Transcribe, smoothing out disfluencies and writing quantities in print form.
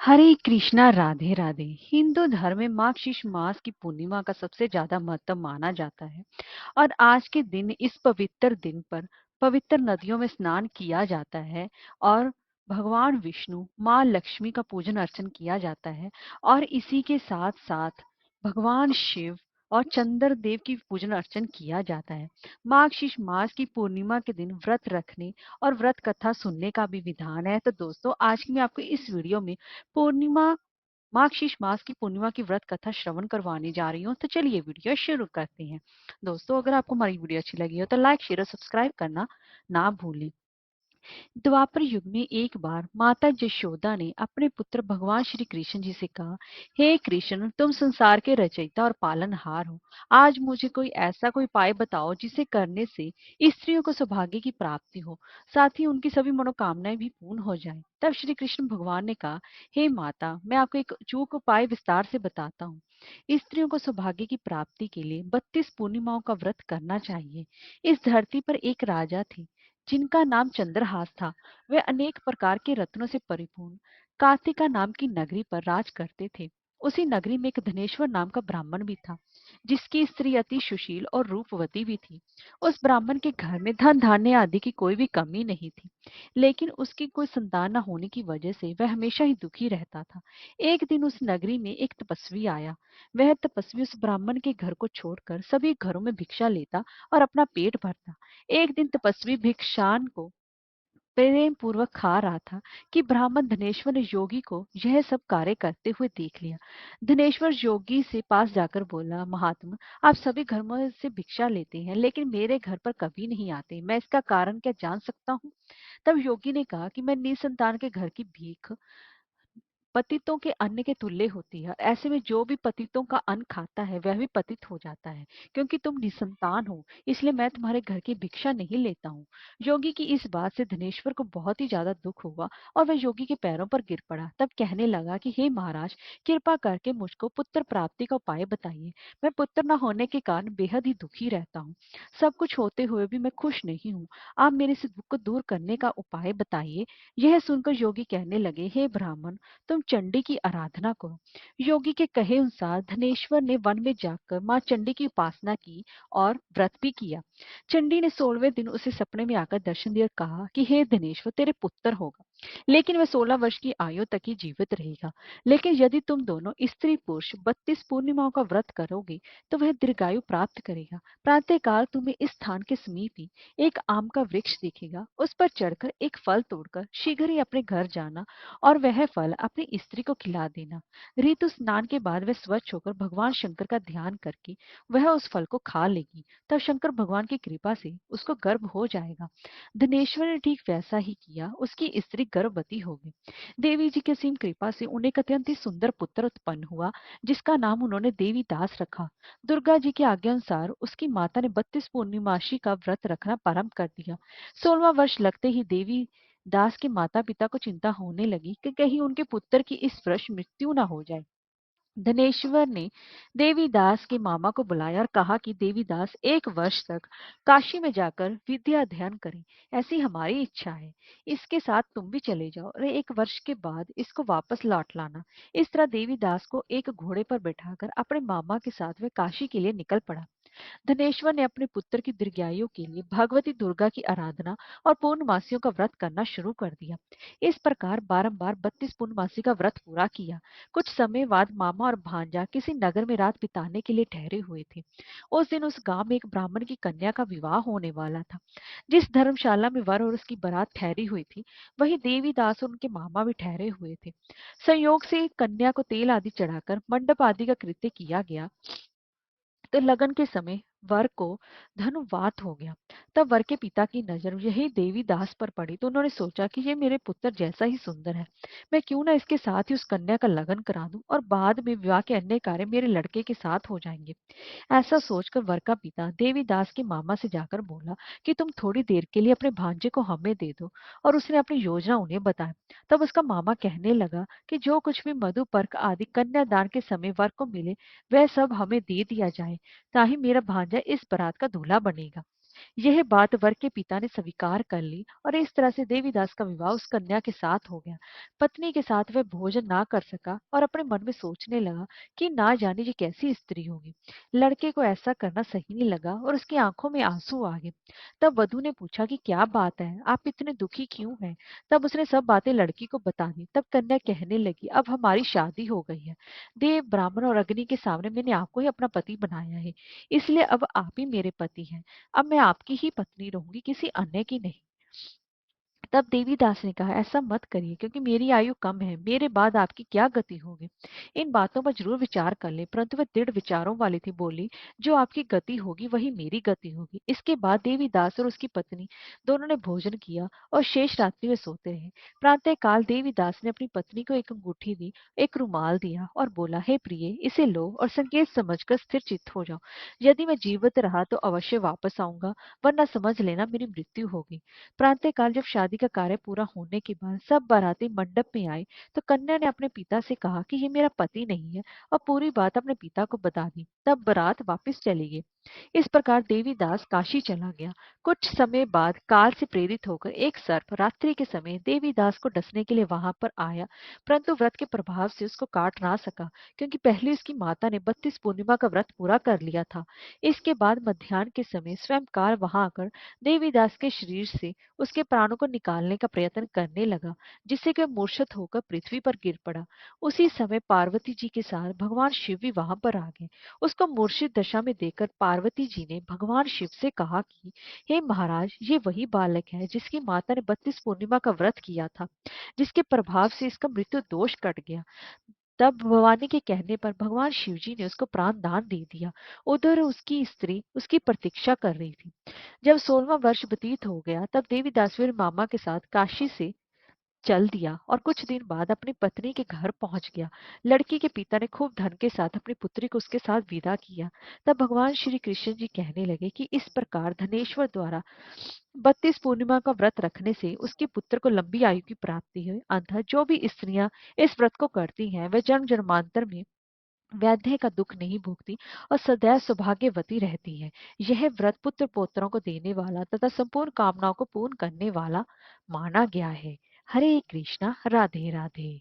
हरे कृष्णा राधे राधे। हिंदू धर्म में मार्गशीर्ष मास की पूर्णिमा का सबसे ज्यादा महत्व माना जाता है और आज के दिन इस पवित्र दिन पर पवित्र नदियों में स्नान किया जाता है और भगवान विष्णु माँ लक्ष्मी का पूजन अर्चन किया जाता है और इसी के साथ साथ भगवान शिव और चंद्र देव की पूजन अर्चन किया जाता है। मार्गशीर्ष मास की पूर्णिमा के दिन व्रत रखने और व्रत कथा सुनने का भी विधान है। तो दोस्तों, आज मैं आपको इस वीडियो में पूर्णिमा मार्गशीर्ष मास की पूर्णिमा की व्रत कथा श्रवण करवाने जा रही हूँ। तो चलिए वीडियो शुरू करते हैं। दोस्तों, अगर आपको हमारी वीडियो अच्छी लगी हो तो लाइक शेयर और सब्सक्राइब करना ना भूलें। द्वापर युग में एक बार माता यशोदा ने अपने पुत्र भगवान श्री कृष्ण जी से कहा, हे कृष्ण, तुम संसार के रचयिता और पालनहार हो। आज मुझे कोई उपाय बताओ जिसे करने से स्त्रियों को सौभाग्य की प्राप्ति हो, साथ ही उनकी सभी मनोकामनाएं भी पूर्ण हो जाएं। तब श्री कृष्ण भगवान ने कहा, हे माता, मैं आपको एक अचूक उपाय विस्तार से बताता हूँ। स्त्रियों को सौभाग्य की प्राप्ति के लिए 32 पूर्णिमाओं का व्रत करना चाहिए। इस धरती पर एक राजा थे जिनका नाम चंद्रहास था। वे अनेक प्रकार के रत्नों से परिपूर्ण कार्तिका नाम की नगरी पर राज करते थे। उसी नगरी में एक धनेश्वर नाम का ब्राह्मण भी था, जिसकी स्त्री अति सुशील और रूपवती भी थी। उस ब्राह्मण के घर में धन धान्य आदि की कोई भी कमी नहीं थी, लेकिन उसकी कोई संतान न होने की वजह से वह हमेशा ही दुखी रहता था। एक दिन उस नगरी में एक तपस्वी आया। वह तपस्वी उस ब्राह्मण के घर को छोड़कर सभी घरों में भिक्षा लेता और अपना पेट भरता। एक दिन तपस्वी भिक्षान को प्रेम पूर्वक खा रहा था कि ब्राह्मण धनेश्वर ने योगी को यह सब कार्य करते हुए देख लिया। धनेश्वर योगी से पास जाकर बोला, महात्मा, आप सभी घरों से भिक्षा लेते हैं लेकिन मेरे घर पर कभी नहीं आते, मैं इसका कारण क्या जान सकता हूँ? तब योगी ने कहा कि मैं निसंतान के घर की भीख पतितों के अन्न के तुल्य होती है। ऐसे में जो भी पतितों का अन्न खाता है वह भी पतित हो जाता है। क्योंकि तुम निसंतान हो, इसलिए मैं तुम्हारे घर की भिक्षा नहीं लेता हूँ। योगी की इस बात से धनेश्वर को बहुत ही ज्यादा दुख हुआ और वह योगी के पैरों पर गिर पड़ा। तब कहने लगा कि हे महाराज, कृपा करके मुझको पुत्र प्राप्ति का उपाय बताइए। मैं पुत्र न होने के कारण बेहद ही दुखी रहता हूँ। सब कुछ होते हुए भी मैं खुश नहीं हूँ। आप मेरे इस दुख को दूर करने का उपाय बताइए। यह सुनकर योगी कहने लगे, हे ब्राह्मण, तुम चंडी की आराधना करो। योगी के कहे अनुसार धनेश्वर ने वन में जाकर मां चंडी की उपासना की और व्रत भी किया। चंडी ने 16वें दिन उसे सपने में आकर दर्शन दिया और कहा कि हे धनेश्वर, तेरे पुत्र होगा, लेकिन वह 16 वर्ष की आयु तक ही जीवित रहेगा। लेकिन यदि तुम दोनों स्त्री पुरुष 32 पूर्णिमाओं का व्रत करोगे तो वह दीर्घायु प्राप्त करेगा। प्रातःकाल तुम्हें इस स्थान के समीप ही एक आम का वृक्ष दिखेगा। उस पर चढ़कर एक फल तोड़कर शीघ्र ही अपने घर जाना और वह फल अपनी स्त्री को खिला देना। ऋतु स्नान के बाद वह स्वच्छ होकर भगवान शंकर का ध्यान करके वह उस फल को खा लेगी। तब शंकर भगवान की कृपा से उसको गर्भ हो जाएगा। धनेश्वर ने ठीक वैसा ही किया। उसकी स्त्री गर्भवती हो गई। देवी जी की असीम कृपा से उन्हें एक अत्यंत ही सुंदर पुत्र उत्पन्न हुआ, जिसका नाम उन्होंने देवी दास रखा। दुर्गा जी की आज्ञा अनुसार उसकी माता ने 32 पूर्णिमासी का व्रत रखना प्रारंभ कर दिया। 16वां वर्ष लगते ही देवी दास के माता पिता को चिंता होने लगी कि कहीं उनके पुत्र की इस वर्ष मृत्यु न हो जाए। धनेश्वर ने देवीदास के मामा को बुलाया और कहा कि देवीदास 1 वर्ष तक काशी में जाकर विद्या अध्ययन करें, ऐसी हमारी इच्छा है। इसके साथ तुम भी चले जाओ और 1 वर्ष के बाद इसको वापस लौट लाना। इस तरह देवीदास को एक घोड़े पर बैठाकर अपने मामा के साथ वह काशी के लिए निकल पड़ा। धनेश्वर ने अपने पुत्र की दीर्घायु के लिए भगवती दुर्गा की आराधना और पूर्णमासियों का व्रत करना शुरू कर दिया। इस प्रकार बारंबार 32 पूर्णमासी का व्रत पूरा किया। कुछ समय बाद मामा और भांजा किसी नगर में रात बिताने के लिए ठहरे हुए थे। उस दिन उस गांव में एक ब्राह्मण की कन्या का विवाह होने वाला था। जिस धर्मशाला में वर और उसकी बारात ठहरी हुई थी, वही देवीदास और उनके मामा भी ठहरे हुए थे। संयोग से कन्या को तेल आदि चढ़ाकर मंडप आदि का कृत्य किया गया। तो लगन के समय वर को धनुवात हो गया। तब वर के पिता की नजर यही देवीदास पर पड़ी तो उन्होंने सोचा कि ये मेरे पुत्र जैसा ही सुंदर है, मैं क्यों ना इसके साथ ही उस कन्या का लगन करा दूं और बाद में विवाह के अन्य कार्य मेरे लड़के के साथ हो जाएंगे। ऐसा सोचकर वर का पिता देवीदास के मामा से जाकर बोला कि तुम थोड़ी देर के लिए अपने भांजे को हमें दे दो, और उसने अपनी योजना उन्हें बताई। तब उसका मामा कहने लगा कि जो कुछ भी मधुपर्क आदि कन्यादान के समय वर को मिले वह सब हमें दे दिया जाए, ताकि मेरा भांजा इस बारात का दूल्हा बनेगा। यह बात वर के पिता ने स्वीकार कर ली और इस तरह से देवीदास का विवाह उस कन्या के साथ हो गया। पत्नी के साथ वह भोजन ना कर सका और अपने मन में सोचने लगा कि ना जाने ये कैसी स्त्री होगी। लड़के को ऐसा करना सही नहीं लगा और उसकी आंखों में आंसू आ गए। तब वधु ने पूछा कि क्या बात है, आप इतने दुखी क्यों हैं? तब उसने सब बातें लड़की को बता दी। तब कन्या कहने लगी, अब हमारी शादी हो गई है। देव, ब्राह्मण और अग्नि के सामने मैंने आपको ही अपना पति बनाया है, इसलिए अब आप ही मेरे पति हैं। अब मैं आपकी ही पत्नी रहूंगी, किसी अन्य की नहीं। तब देवीदास ने कहा, ऐसा मत करिए, क्योंकि मेरी आयु कम है, मेरे बाद आपकी क्या गति होगी। इन बातों पर जरूर विचार कर ले। परंतु वह दृढ़ विचारों वाली थी, बोली, जो आपकी गति होगी वही मेरी गति होगी। इसके बाद देवीदास और उसकी पत्नी दोनों ने भोजन किया और शेष रात्रि में सोते रहे। प्रातः काल देवीदास ने अपनी पत्नी को एक अंगूठी दी, एक रुमाल दिया और बोला, हे प्रिय, इसे लो और संकेत समझकर स्थिर चित्त हो जाओ। यदि मैं जीवित रहा तो अवश्य वापस आऊंगा, वरना समझ लेना मेरी मृत्यु होगी। प्रातःकाल जब शादी का कार्य पूरा होने के बाद सब बाराती मंडप में आए, तो कन्या ने अपने पिता से कहा कि ये मेरा पति नहीं है, और पूरी बात अपने पिता को बता दी। तब बारात वापस चली गई। इस प्रकार देवीदास काशी चला गया। कुछ समय बाद काल से प्रेरित होकर एक सर्प रात्रि के समय देवीदास को डसने के लिए वहां पर आया, परंतु व्रत के प्रभाव से उसको काट ना सका, क्योंकि पहले उसकी माता ने 32 पूर्णिमा का व्रत पूरा कर लिया था। इसके बाद मध्याह्न के समय स्वयं काल वहां आकर देवीदास के शरीर से उसके प्राणों को निकालने का प्रयत्न करने लगा, जिससे कि वह मूर्छित होकर पृथ्वी पर गिर पड़ा। उसी समय पार्वती जी के साथ भगवान शिव भी वहां पर आ गए। उसको मूर्छित दशा में देखकर पार्वती जी ने भगवान शिव से कहा कि हे महाराज, ये वही बालक है जिसकी माता ने 32 पूर्णिमा का व्रत किया था, जिसके प्रभाव से इसका मृत्यु दोष कट गया। तब भवानी के कहने पर भगवान शिव जी ने उसको प्राण दान दे दिया। उधर उसकी स्त्री उसकी प्रतीक्षा कर रही थी। जब 16वां वर्ष व्यतीत हो गया, तब देवीदास फिर मामा के साथ काशी से चल दिया और कुछ दिन बाद अपनी पत्नी के घर पहुंच गया। लड़की के पिता ने खूब धन के साथ अपनी पुत्री को उसके साथ विदा किया। तब भगवान श्री कृष्ण जी कहने लगे कि इस प्रकार धनेश्वर द्वारा 32 पूर्णिमा का व्रत रखने से उसके पुत्र को लंबी आयु की प्राप्ति है। अतः जो भी स्त्रियां इस व्रत को करती हैं, वे जन्म जन्मांतर में वैधे का दुख नहीं भोगती और सदैव सौभाग्यवती रहती है। यह व्रत पुत्र पौत्रों को देने वाला तथा संपूर्ण कामनाओं को पूर्ण करने वाला माना गया है। हरे कृष्णा, राधे राधे।